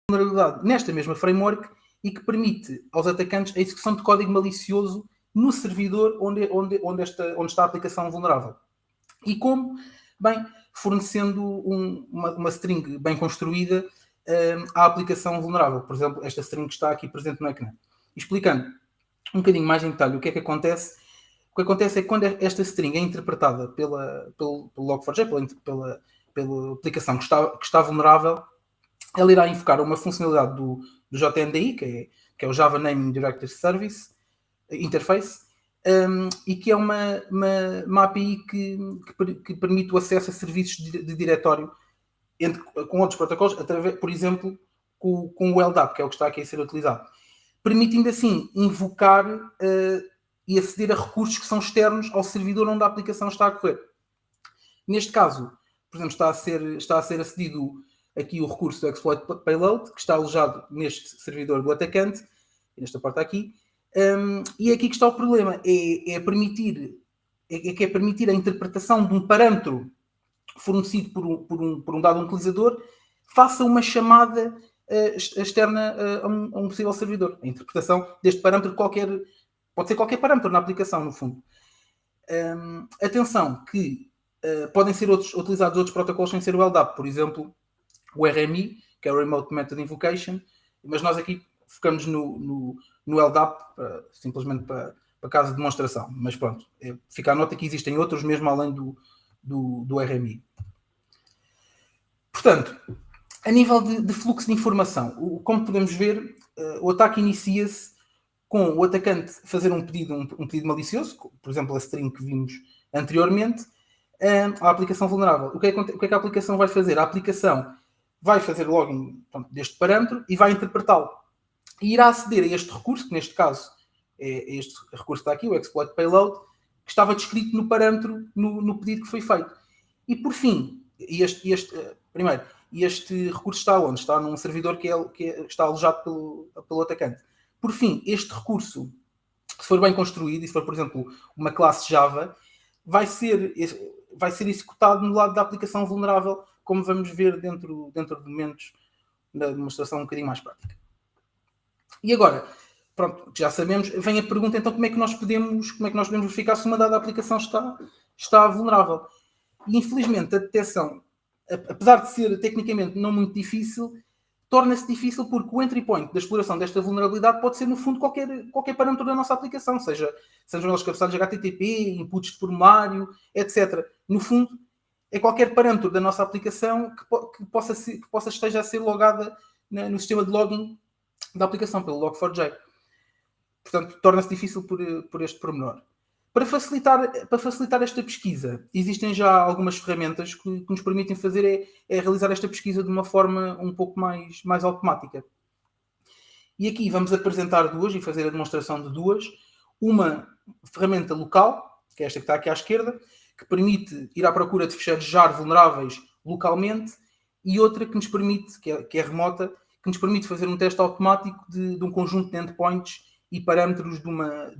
vulnerabilidade nesta mesma framework e que permite aos atacantes a execução de código malicioso no servidor onde está a aplicação vulnerável. E como? Bem, fornecendo uma string bem construída à aplicação vulnerável. Por exemplo, esta string que está aqui presente no ecrã. Explicando um bocadinho mais em detalhe o que é que acontece. O que acontece é que quando esta string é interpretada pelo Log4j, pela aplicação que está vulnerável, ela irá invocar uma funcionalidade do JNDI, que é o Java Naming Directory Service Interface, e que é uma API que permite o acesso a serviços de diretório com outros protocolos, por exemplo, com o LDAP, que é o que está aqui a ser utilizado. Permitindo assim invocar e aceder a recursos que são externos ao servidor onde a aplicação está a correr. Neste caso, por exemplo, está a ser acedido aqui o recurso do exploit payload, que está alojado neste servidor do atacante, nesta parte aqui, e é aqui que está o problema, é permitir a interpretação de um parâmetro fornecido por um dado utilizador, faça uma chamada externa a um possível servidor. A interpretação deste parâmetro pode ser qualquer parâmetro na aplicação, no fundo. Atenção que podem ser utilizados outros protocolos sem ser o LDAP, por exemplo, o RMI, que é o Remote Method Invocation, mas nós aqui focamos no LDAP, simplesmente para caso de demonstração. Mas pronto, fica a nota que existem outros mesmo além do RMI. Portanto, a nível de fluxo de informação, como podemos ver, o ataque inicia-se com o atacante fazer um pedido malicioso, por exemplo, a string que vimos anteriormente, à aplicação vulnerável. O que é que a aplicação vai fazer? A aplicação vai fazer login deste parâmetro e vai interpretá-lo. E irá aceder a este recurso, que neste caso é este recurso que está aqui, o exploit payload, que estava descrito no parâmetro, no pedido que foi feito. E por fim, este recurso está onde? Está num servidor que está alojado pelo atacante. Por fim, este recurso, se for bem construído, e se for, por exemplo, uma classe Java, vai ser executado no lado da aplicação vulnerável, como vamos ver dentro de momentos da demonstração um bocadinho mais prática. E agora, pronto, já sabemos, vem a pergunta então como é que nós podemos verificar se uma dada aplicação está vulnerável. E infelizmente a detecção, apesar de ser tecnicamente não muito difícil, torna-se difícil porque o entry point da exploração desta vulnerabilidade pode ser, no fundo, qualquer parâmetro da nossa aplicação, sejam eles cabeçalhos de HTTP, inputs de formulário, etc. No fundo, é qualquer parâmetro da nossa aplicação que possa esteja a ser logada no sistema de login da aplicação, pelo Log4j. Portanto, torna-se difícil por este pormenor. Para facilitar esta pesquisa, existem já algumas ferramentas que nos permitem fazer realizar esta pesquisa de uma forma um pouco mais automática. E aqui vamos apresentar duas e fazer a demonstração de duas. Uma ferramenta local, que é esta que está aqui à esquerda, que permite ir à procura de ficheiros JAR vulneráveis localmente, e outra que nos permite, que é remota, que nos permite fazer um teste automático de um conjunto de endpoints e parâmetros de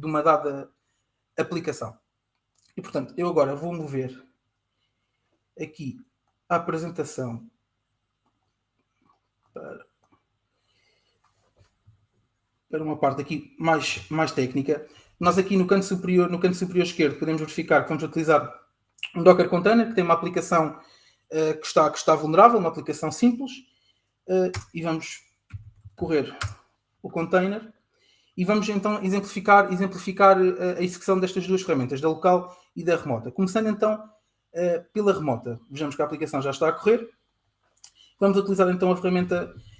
uma dada aplicação. E, portanto, eu agora vou mover aqui a apresentação para uma parte aqui mais técnica. Nós aqui no canto superior esquerdo podemos verificar que vamos utilizar um Docker Container que tem uma aplicação que está vulnerável, uma aplicação simples, e vamos correr o container e vamos então exemplificar a execução destas duas ferramentas, da local e da remota. Começando então pela remota. Vejamos que a aplicação já está a correr. Vamos utilizar então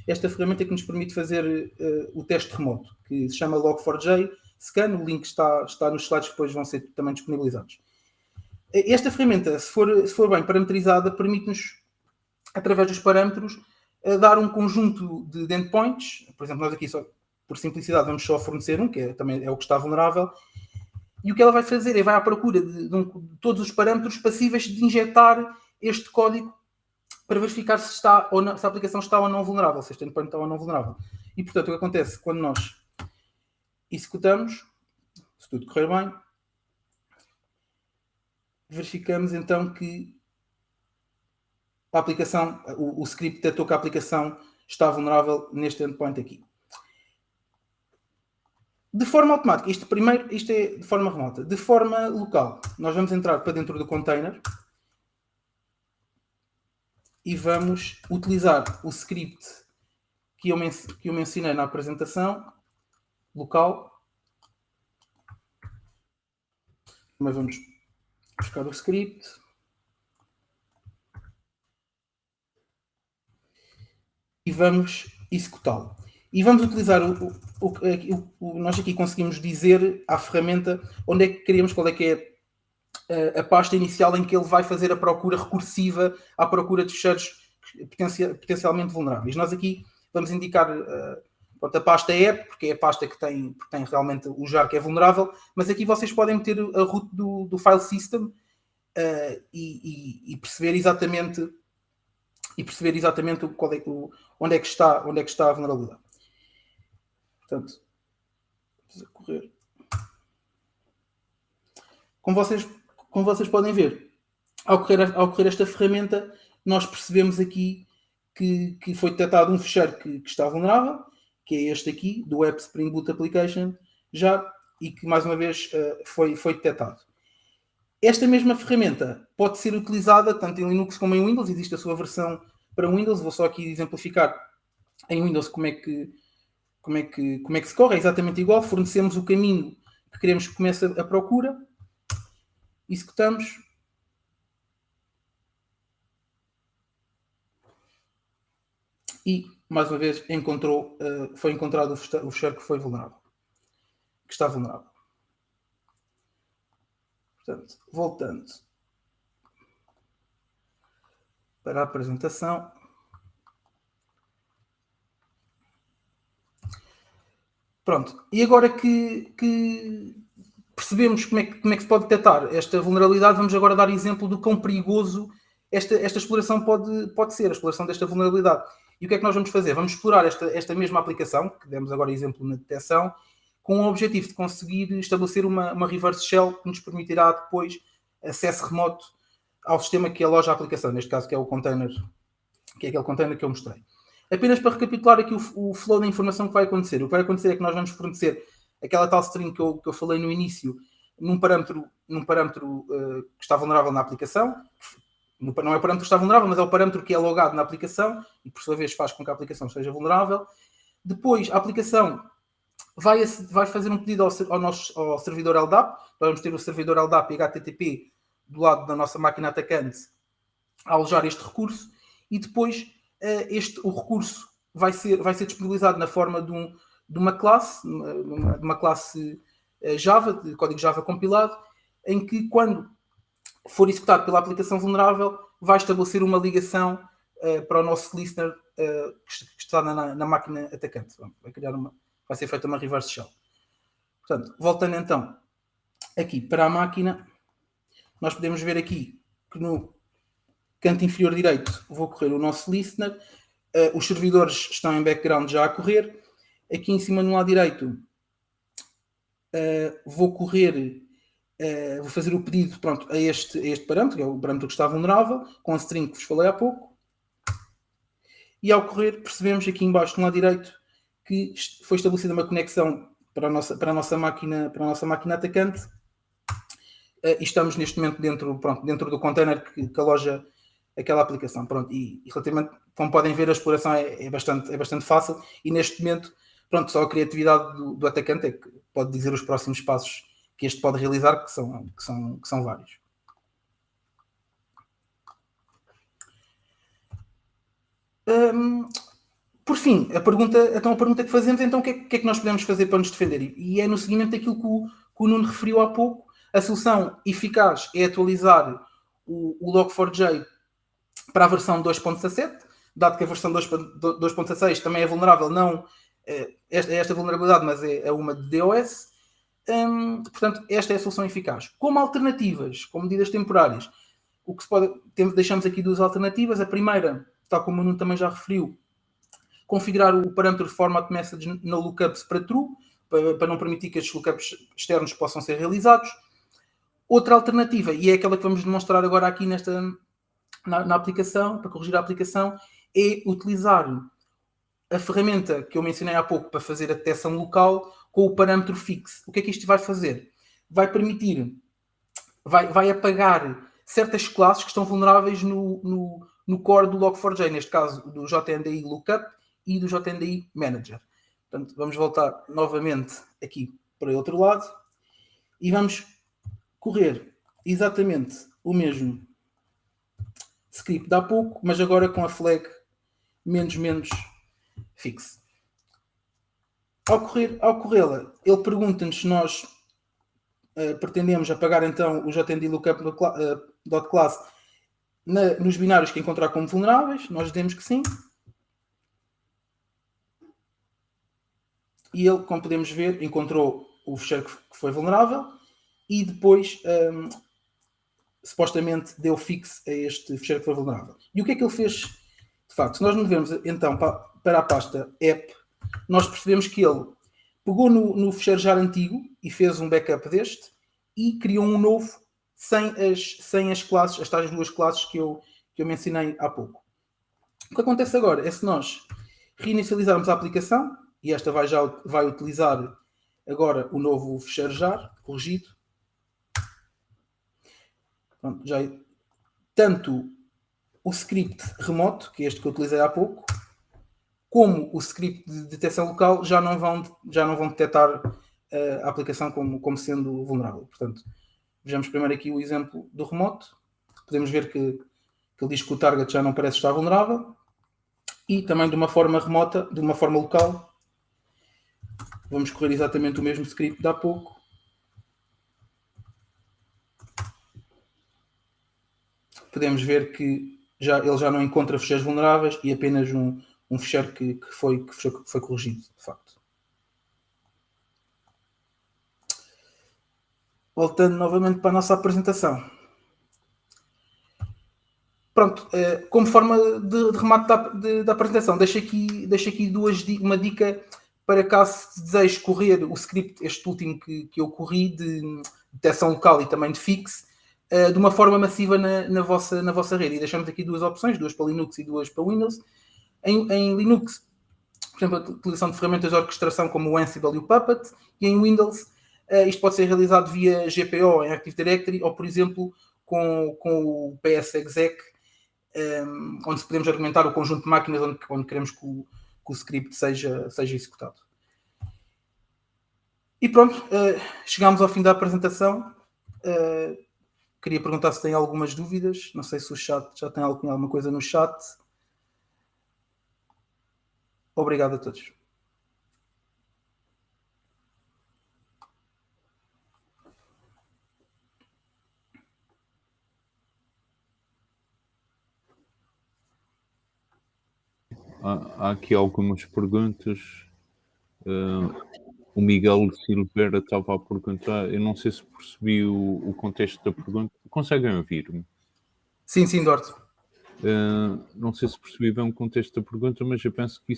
esta ferramenta que nos permite fazer o teste remoto, que se chama Log4j Scan. O link está nos slides que depois vão ser também disponibilizados. Esta ferramenta, se for bem parametrizada, permite-nos, através dos parâmetros, dar um conjunto de endpoints. Por exemplo, nós aqui, só por simplicidade, vamos só fornecer um, que também é o que está vulnerável. E o que ela vai fazer vai à procura de todos os parâmetros passíveis de injetar este código para verificar se a aplicação está ou não vulnerável, se este endpoint está ou não vulnerável. E, portanto, o que acontece quando nós executamos, se tudo correr bem, verificamos então que a aplicação, o script detectou que a aplicação está vulnerável neste endpoint aqui. De forma automática, isto é de forma remota. De forma local, nós vamos entrar para dentro do container e vamos utilizar o script que eu mencionei na apresentação, local. Mas vamos buscar o script. E vamos executá-lo. E vamos utilizar nós aqui conseguimos dizer à ferramenta onde é que queremos, qual é que é a pasta inicial em que ele vai fazer a procura recursiva à procura de fecheiros potencialmente vulneráveis. Nós aqui vamos indicar a pasta app, porque é a pasta que tem realmente o jar que é vulnerável, mas aqui vocês podem meter a root do file system e perceber exatamente onde é que está a vulnerabilidade. Portanto, vamos correr. Como vocês podem ver, ao correr esta ferramenta, nós percebemos aqui que foi detectado um fecheiro que está vulnerável, que é este aqui, do App Spring Boot Application, já, e que mais uma vez foi detectado. Esta mesma ferramenta pode ser utilizada tanto em Linux como em Windows. Existe a sua versão para Windows. Vou só aqui exemplificar em Windows como é que se corre. É exatamente igual. Fornecemos o caminho que queremos que comece a procura. Executamos. E, mais uma vez, foi encontrado o fecheiro que foi vulnerável. Que está vulnerável. Portanto, voltando para a apresentação. Pronto. E agora que percebemos como é que se pode detectar esta vulnerabilidade, vamos agora dar exemplo do quão perigoso esta exploração pode ser, a exploração desta vulnerabilidade. E o que é que nós vamos fazer? Vamos explorar esta mesma aplicação, que demos agora exemplo na detecção, com o objetivo de conseguir estabelecer uma reverse shell que nos permitirá depois acesso remoto ao sistema que aloja a aplicação, neste caso que é o container, que é aquele container que eu mostrei. Apenas para recapitular aqui o flow da informação que vai acontecer. O que vai acontecer é que nós vamos fornecer aquela tal string que eu falei no início num parâmetro que está vulnerável na aplicação. Não é o parâmetro que está vulnerável, mas é o parâmetro que é logado na aplicação e, por sua vez, faz com que a aplicação esteja vulnerável. Depois, a aplicação vai fazer um pedido ao servidor LDAP. Nós vamos ter o servidor LDAP e HTTP do lado da nossa máquina atacante a alojar este recurso e depois o recurso vai ser disponibilizado na forma de uma classe, Java, de código Java compilado, em que quando for executado pela aplicação vulnerável, vai estabelecer uma ligação para o nosso listener que está na máquina atacante. Vai ser feita uma reverse shell. Portanto, voltando então aqui para a máquina, nós podemos ver aqui que no canto inferior direito vou correr o nosso listener. Os servidores estão em background já a correr. Aqui em cima no lado direito vou fazer o pedido a este parâmetro, que é o parâmetro que está vulnerável, com a string que vos falei há pouco. E ao correr percebemos aqui embaixo no lado direito que foi estabelecida uma conexão para a nossa máquina atacante. E estamos neste momento dentro do container que aloja aquela aplicação. Pronto, e relativamente, como podem ver, a exploração é bastante fácil e neste momento, só a criatividade do atacante é que pode dizer os próximos passos que este pode realizar, que são vários. Por fim, a pergunta que fazemos, então, o que é que nós podemos fazer para nos defender? E é no seguimento daquilo que o Nuno referiu há pouco. A solução eficaz é atualizar o Log4j para a versão 2.17, dado que a versão 2.16 também é vulnerável, não esta vulnerabilidade, mas é uma de DOS. Portanto, esta é a solução eficaz. Como alternativas, como medidas temporárias, deixamos aqui duas alternativas. A primeira, tal como o Nuno também já referiu, configurar o parâmetro de format message no lookups para true, para não permitir que estes lookups externos possam ser realizados. Outra alternativa, e é aquela que vamos demonstrar agora aqui na aplicação, para corrigir a aplicação, é utilizar a ferramenta que eu mencionei há pouco para fazer a detecção local com o parâmetro fix. O que é que isto vai fazer? Vai permitir, vai apagar certas classes que estão vulneráveis no core do Log4j, neste caso do JNDI Lookup e do JNDI Manager. Portanto, vamos voltar novamente aqui para o outro lado e vamos correr exatamente o mesmo script de há pouco, mas agora com a flag menos fixe. Ao corrê-la, ele pergunta-nos se nós pretendemos apagar então o JND Lookup.class nos binários que encontrar como vulneráveis. Nós dizemos que sim. E ele, como podemos ver, encontrou o fecheiro que foi vulnerável e depois supostamente deu fix a este fecheiro que foi vulnerável. E o que é que ele fez? De facto, se nós movemos então para a pasta app, nós percebemos que ele pegou no fecheiro já antigo e fez um backup deste e criou um novo sem as classes, as tais duas classes que eu mencionei há pouco. O que acontece agora é se nós reinicializarmos a aplicação, e esta vai utilizar agora o novo fecheiro jar corrigido. Pronto, tanto o script remoto, que é este que eu utilizei há pouco, como o script de detecção local já não vão detectar a aplicação como sendo vulnerável. Portanto, vejamos primeiro aqui o exemplo do remoto. Podemos ver que ele diz que o target já não parece estar vulnerável. E também de uma forma remota, de uma forma local, vamos correr exatamente o mesmo script de há pouco. Podemos ver que ele já não encontra fecheiros vulneráveis e apenas um fecheiro que foi corrigido, de facto. Voltando novamente para a nossa apresentação. Pronto, como forma de remate da apresentação, deixo aqui uma dica para caso deseje correr o script, este último que eu corri, de detecção local e também de fix, de uma forma massiva na vossa rede. E deixamos aqui duas opções, duas para Linux e duas para Windows. Em Linux, por exemplo, a utilização de ferramentas de orquestração como o Ansible e o Puppet, e em Windows isto pode ser realizado via GPO em Active Directory ou, por exemplo, com o PSExec, onde podemos argumentar o conjunto de máquinas onde queremos que o script seja executado. E pronto, chegámos ao fim da apresentação. Queria perguntar se tem algumas dúvidas. Não sei se o chat já tem alguma coisa no chat. Obrigado a todos. Há aqui algumas perguntas. O Miguel Silveira estava a perguntar, eu não sei se percebi o contexto da pergunta. Conseguem ouvir-me? Sim, Duarte. Não sei se percebi bem o contexto da pergunta, mas eu penso que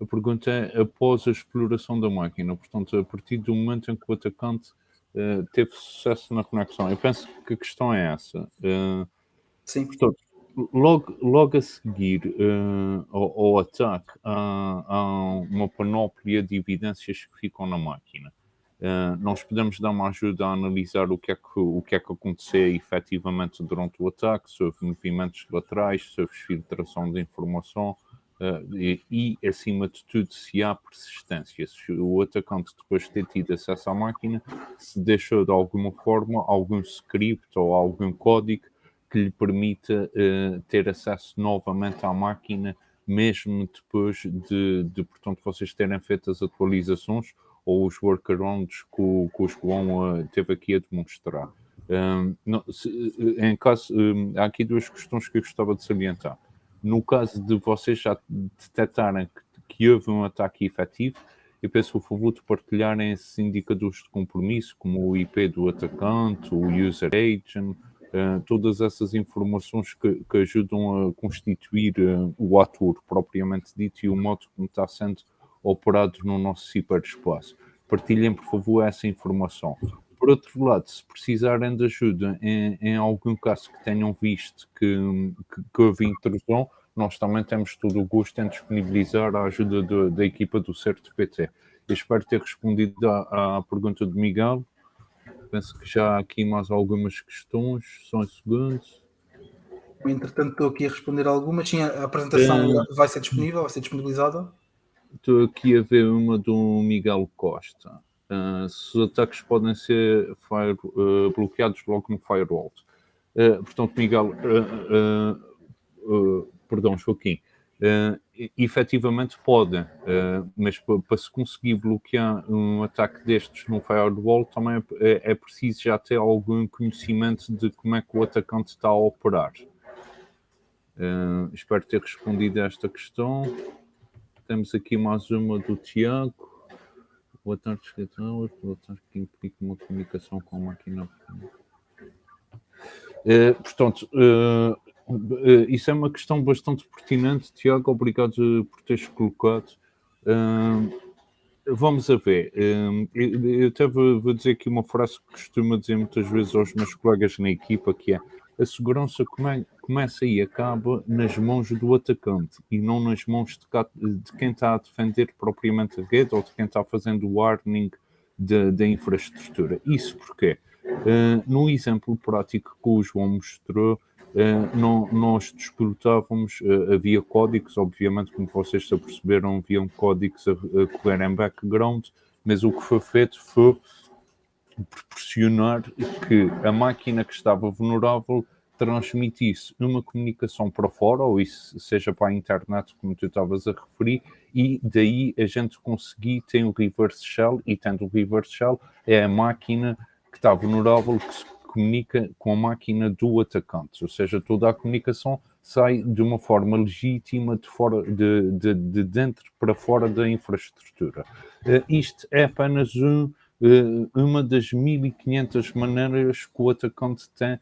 a pergunta é após a exploração da máquina, portanto, a partir do momento em que o atacante teve sucesso na conexão. Eu penso que a questão é essa. Sim. Portanto, logo a seguir ao ataque, há uma panóplia de evidências que ficam na máquina. Nós podemos dar uma ajuda a analisar o que é que aconteceu efetivamente durante o ataque, se houve movimentos laterais, se houve filtração de informação e, acima de tudo, se há persistência. Se o atacante, depois de ter tido acesso à máquina, se deixou de alguma forma algum script ou algum código que lhe permita ter acesso novamente à máquina, mesmo depois de portanto, vocês terem feito as atualizações ou os workarounds que o João teve aqui a demonstrar. Há aqui duas questões que eu gostava de salientar. No caso de vocês já detectarem que houve um ataque efetivo, eu peço por favor de partilharem esses indicadores de compromisso, como o IP do atacante, o user agent, todas essas informações que ajudam a constituir o ator propriamente dito e o modo como está sendo operado no nosso ciberespaço. Partilhem, por favor, essa informação. Por outro lado, se precisarem de ajuda em algum caso que tenham visto que houve intrusão, nós também temos todo o gosto em disponibilizar a ajuda da equipa do CertoPT. Eu espero ter respondido à pergunta de Miguel. Penso que já há aqui mais algumas questões. Só um segundo. Entretanto, estou aqui a responder algumas. Sim, a apresentação vai ser disponível, vai ser disponibilizada. Estou aqui a ver uma do Miguel Costa. Se os ataques podem ser bloqueados logo no firewall. Portanto, Miguel, perdão, Joaquim, efetivamente podem, mas para se conseguir bloquear um ataque destes no firewall também é preciso já ter algum conhecimento de como é que o atacante está a operar. Espero ter respondido a esta questão. Temos aqui mais uma do Tiago. Boa tarde, escritor. Boa tarde, que implica uma comunicação com a máquina. Portanto, isso é uma questão bastante pertinente, Tiago. Obrigado por teres colocado. Vamos a ver. Eu até vou dizer aqui uma frase que costumo dizer muitas vezes aos meus colegas na equipa, que é: a segurança começa e acaba nas mãos do atacante e não nas mãos de quem está a defender propriamente a rede ou de quem está fazendo o hardening da infraestrutura. Isso porque, no exemplo prático que o João mostrou, nós disputávamos, havia códigos, obviamente, como vocês se aperceberam, haviam códigos a correr em background, mas o que foi feito foi proporcionar que a máquina que estava vulnerável transmitisse uma comunicação para fora, ou isso seja para a internet, como tu estavas a referir, e daí a gente conseguir ter o reverse shell, e tendo o reverse shell, é a máquina que está vulnerável que se comunica com a máquina do atacante, ou seja, toda a comunicação sai de uma forma legítima de dentro para fora da infraestrutura. Isto é apenas uma das 1500 maneiras que o atacante tem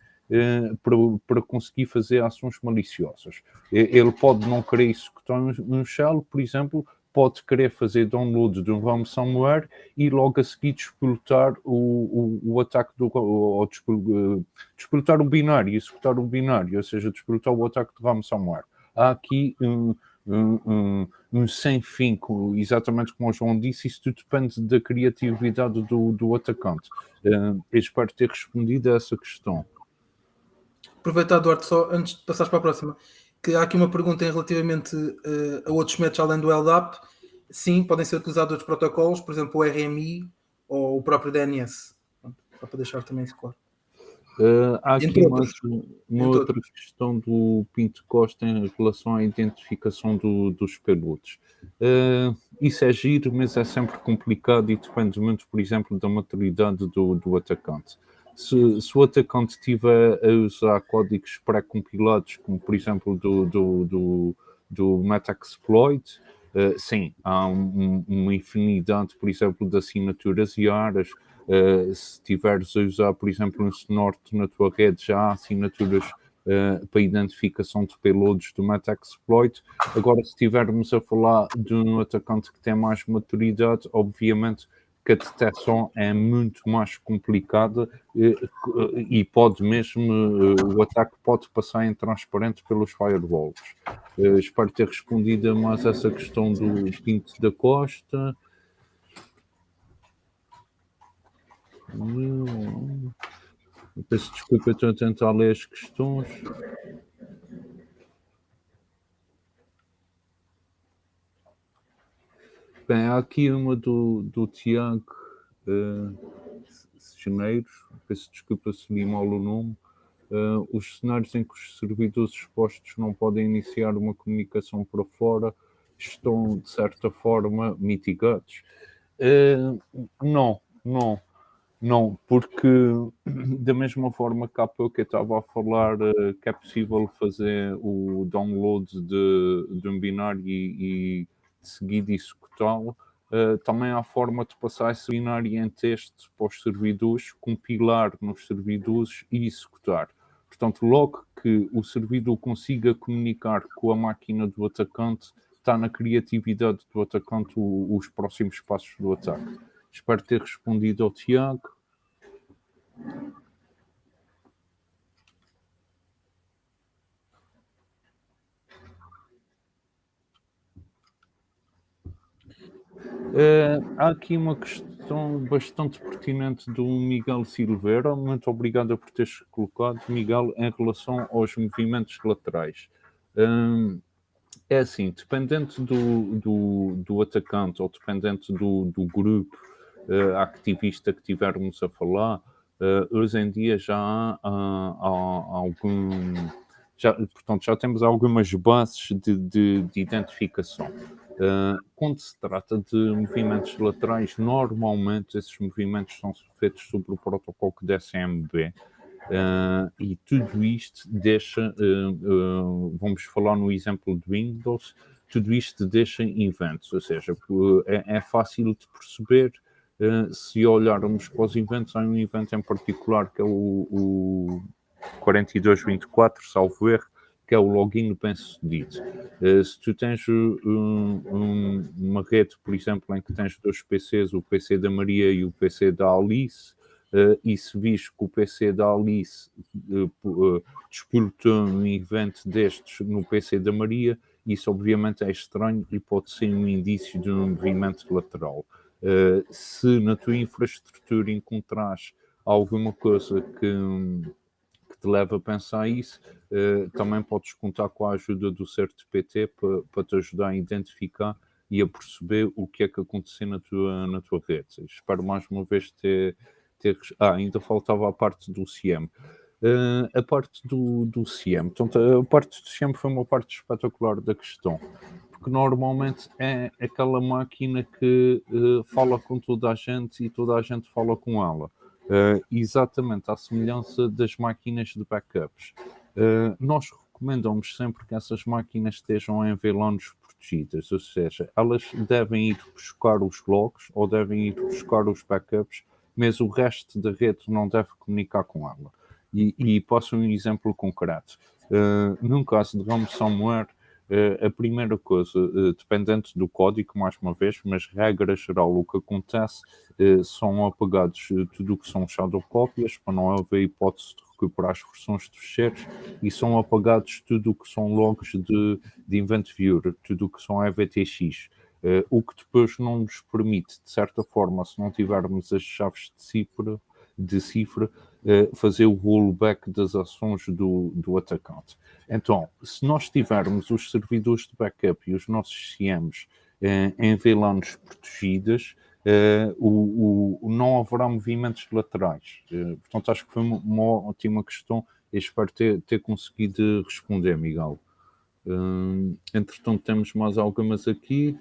para conseguir fazer ações maliciosas. Ele pode não querer executar um shell, por exemplo, pode querer fazer download de um ransomware e logo a seguir explotar o ataque ou explotar o binário, executar o binário, ou seja, explotar o ataque de ransomware. Há aqui um sem fim, exatamente como o João disse, isso tudo depende da criatividade do atacante. Eu espero ter respondido a essa questão. Aproveitar, Eduardo, só antes de passares para a próxima, que há aqui uma pergunta relativamente a outros métodos além do LDAP. Sim, podem ser utilizados outros protocolos, por exemplo, o RMI ou o próprio DNS. Só para deixar também isso claro. Há aqui uma outra questão do Pinto Costa em relação à identificação dos peludos. Isso é giro, mas é sempre complicado e depende muito, por exemplo, da maturidade do atacante. Se o atacante estiver a usar códigos pré-compilados, como por exemplo do Metaxploit, sim, há uma infinidade, por exemplo, de assinaturas e áreas. Se estiveres a usar, por exemplo, um Snort na tua rede, já há assinaturas para identificação de payloads do Metaxploit. Agora, se estivermos a falar de um atacante que tem mais maturidade, obviamente que a detecção é muito mais complicada e pode mesmo, o ataque pode passar em transparente pelos firewalls. Espero ter respondido a mais essa questão do Pinto da Costa. Peço desculpa, estou a tentar ler as questões. Bem, há aqui uma do Tiago Janeiros, peço desculpa se li mal o nome. Os cenários em que os servidores expostos não podem iniciar uma comunicação para fora estão, de certa forma, mitigados? Não, porque da mesma forma que há pouco eu estava a falar que é possível fazer o download de um binário e de seguida executá-lo, também há forma de passar esse binário em teste para os servidores, compilar nos servidores e executar. Portanto, logo que o servidor consiga comunicar com a máquina do atacante, está na criatividade do atacante os próximos passos do ataque. Espero ter respondido ao Tiago. Há aqui uma questão bastante pertinente do Miguel Silveira. Muito obrigado por teres colocado, Miguel, em relação aos movimentos laterais. É assim, dependente do atacante ou dependente do grupo ativista que tivermos a falar, hoje em dia já há algum... portanto, já temos algumas bases de identificação. Quando se trata de movimentos laterais, normalmente esses movimentos são feitos sobre o protocolo DSMB. E tudo isto deixa, vamos falar no exemplo do Windows, tudo isto deixa eventos, ou seja, é fácil de perceber. Se olharmos para os eventos, há um evento em particular que é o 4224, salvo erro, que é o login bem-sucedido. Se tu tens uma rede, por exemplo, em que tens dois PCs, o PC da Maria e o PC da Alice, e se vis que o PC da Alice disputou um evento destes no PC da Maria, isso obviamente é estranho e pode ser um indício de um movimento lateral. Se na tua infraestrutura encontrares alguma coisa que te leva a pensar isso, também podes contar com a ajuda do CertPT para te ajudar a identificar e a perceber o que é que aconteceu na tua rede. Espero mais uma vez ter... ainda faltava a parte do CIEM. A parte do CIEM. Portanto, a parte do CIEM foi uma parte espetacular da questão, porque normalmente é aquela máquina que fala com toda a gente e toda a gente fala com ela. Exatamente à semelhança das máquinas de backups. Nós recomendamos sempre que essas máquinas estejam em VLANs protegidas, ou seja, elas devem ir buscar os logs ou devem ir buscar os backups, mas o resto da rede não deve comunicar com ela. E posso um exemplo concreto. Num caso de ransomware, a primeira coisa, dependente do código, mais uma vez, mas regra geral, o que acontece são apagados tudo o que são shadow cópias, para não haver hipótese de recuperar as versões de fecheiros, e são apagados tudo o que são logs de Event Viewer, tudo o que são EVTX. O que depois não nos permite, de certa forma, se não tivermos as chaves de cifra, fazer o rollback das ações do atacante. Então, se nós tivermos os servidores de backup e os nossos CIEMs em VLANs protegidas, não haverá movimentos laterais. Portanto, acho que foi uma ótima questão e espero ter conseguido responder, Miguel. Entretanto, temos mais algumas aqui.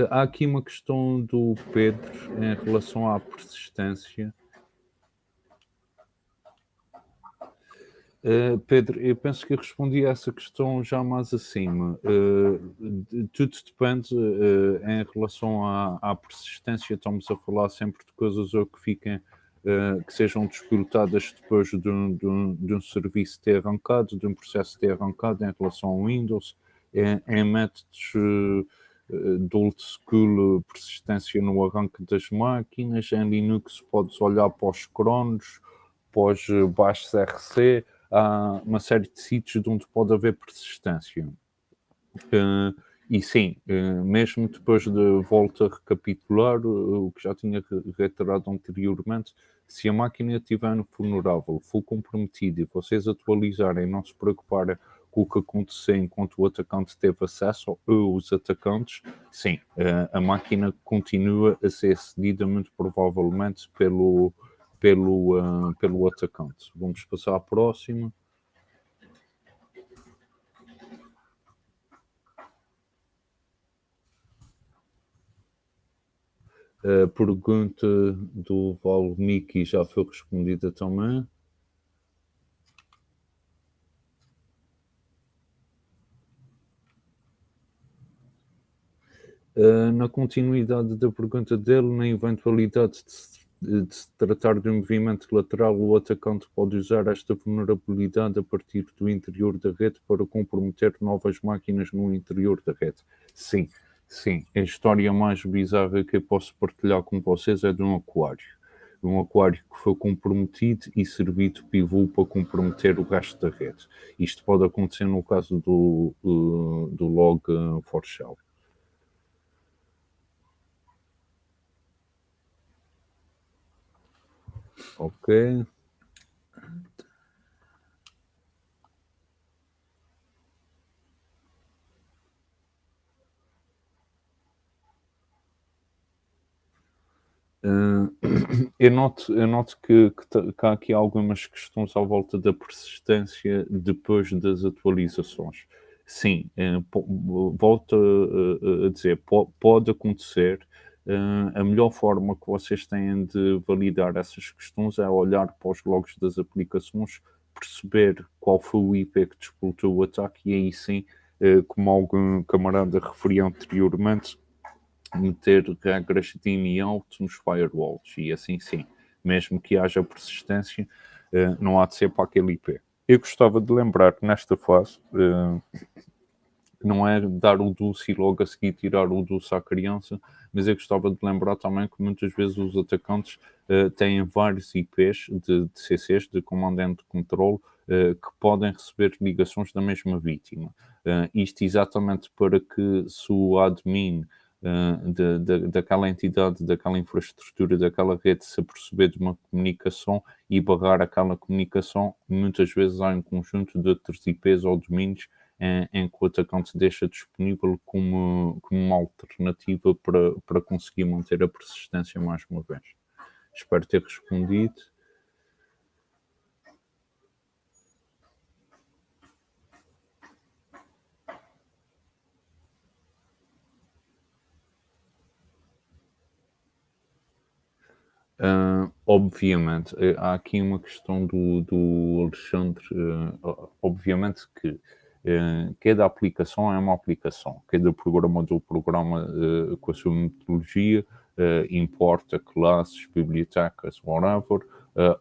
Há aqui uma questão do Pedro em relação à persistência. Pedro, eu penso que eu respondi a essa questão já mais acima. Tudo depende em relação à persistência. Estamos a falar sempre de coisas ou que fiquem, que sejam disputadas depois de um serviço ter arrancado, de um processo ter arrancado em relação ao Windows, em métodos de old school, persistência no arranque das máquinas. Em Linux podes olhar para os cronos, para os baixos RC. Há uma série de sítios onde pode haver persistência. E sim, mesmo depois de volta a recapitular o que já tinha reiterado anteriormente, se a máquina estiver vulnerável, for comprometida e vocês atualizarem, não se preocuparem com o que aconteceu enquanto o atacante teve acesso, ou os atacantes, sim, a máquina continua a ser cedida muito provavelmente pelo atacante. Vamos passar à próxima. A pergunta do Valmiki já foi respondida também. Na continuidade da pergunta dele, na eventualidade de se tratar de um movimento lateral, o atacante pode usar esta vulnerabilidade a partir do interior da rede para comprometer novas máquinas no interior da rede. Sim. A história mais bizarra que eu posso partilhar com vocês é de um aquário. um aquário que foi comprometido e serviu de pivô para comprometer o resto da rede. Isto pode acontecer no caso do Log4Shell. Ok. Eu noto que há aqui algumas questões à volta da persistência depois das atualizações. Sim, volto a dizer, pode acontecer. A melhor forma que vocês têm de validar essas questões é olhar para os logs das aplicações, perceber qual foi o IP que disputou o ataque e aí sim, como algum camarada referia anteriormente, meter regras de in e out nos firewalls e assim sim, mesmo que haja persistência, não há de ser para aquele IP. Eu gostava de lembrar que nesta fase não é dar o doce e logo a seguir tirar o doce à criança, mas eu gostava de lembrar também que muitas vezes os atacantes têm vários IPs de CCs, de Command and Control, que podem receber ligações da mesma vítima. Isto exatamente para que se o admin daquela entidade, daquela infraestrutura, daquela rede se aperceber de uma comunicação e barrar aquela comunicação, muitas vezes há um conjunto de outros IPs ou domínios em que o atacante deixa disponível como uma alternativa para conseguir manter a persistência mais uma vez. Espero ter respondido. Obviamente, há aqui uma questão do Alexandre. Obviamente que cada aplicação é uma aplicação, cada programador programa com a sua metodologia, importa classes, bibliotecas, whatever.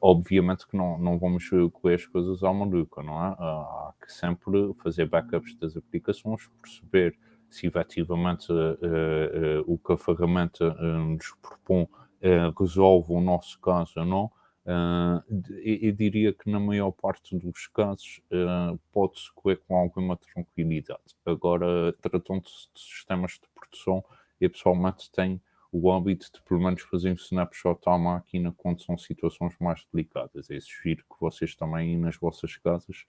Obviamente que não vamos colher as coisas à maluca, não é? Há que sempre fazer backups das aplicações, perceber se efetivamente o que a ferramenta nos propõe resolve o nosso caso ou não. Eu diria que na maior parte dos casos pode-se correr com alguma tranquilidade. Agora, tratando-se de sistemas de produção, eu pessoalmente tenho o hábito de pelo menos fazer um snapshot à máquina quando são situações mais delicadas. Eu sugiro que vocês também nas vossas casas